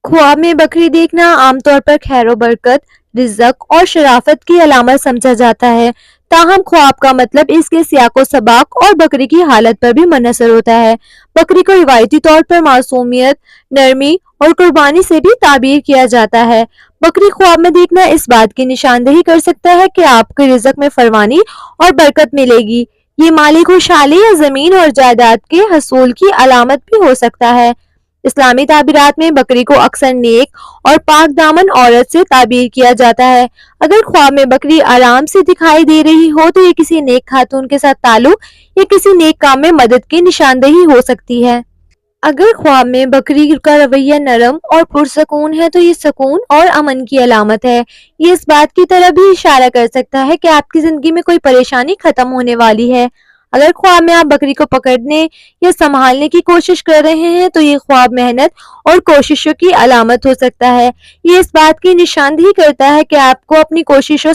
ख्वाब में बकरी देखना आमतौर पर खैर बरकत, रिज़्क और शराफत की अलामत समझा जाता है। ताहम ख्वाब का मतलब इसके सियाको सबाक और बकरी की हालत पर भी मुनहसर होता है। बकरी को रिवायती तौर पर मासूमियत, नरमी और कुर्बानी से भी ताबीर किया जाता है। बकरी ख्वाब में देखना इस बात की निशानदेही कर सकता है कि आपके रिज़्क में फरवानी और बरकत मिलेगी। ये माली खुशहाली या ज़मीन और जायदाद के हसूल की अलामत भी हो सकता है। इस्लामी ताबीरात में बकरी को अक्सर नेक और पाक दामन औरत से ताबीर किया जाता है। अगर ख्वाब में बकरी आराम से दिखाई दे रही हो तो ये किसी नेक खातून के साथ ताल्लुक या किसी नेक काम में मदद की निशानदेही हो सकती है। अगर ख्वाब में बकरी का रवैया नरम और पुरसकून है तो ये सुकून और अमन की अलामत है। ये इस बात की तरफ भी इशारा कर सकता है कि आपकी जिंदगी में कोई परेशानी खत्म होने वाली है। अगर ख्वाब में आप बकरी को पकड़ने या संभालने की कोशिश कर रहे हैं तो ये ख्वाब मेहनत और कोशिशों की अलामत हो सकता है। ये इस बात की निशानदेही करता है कि आपको अपनी कोशिशों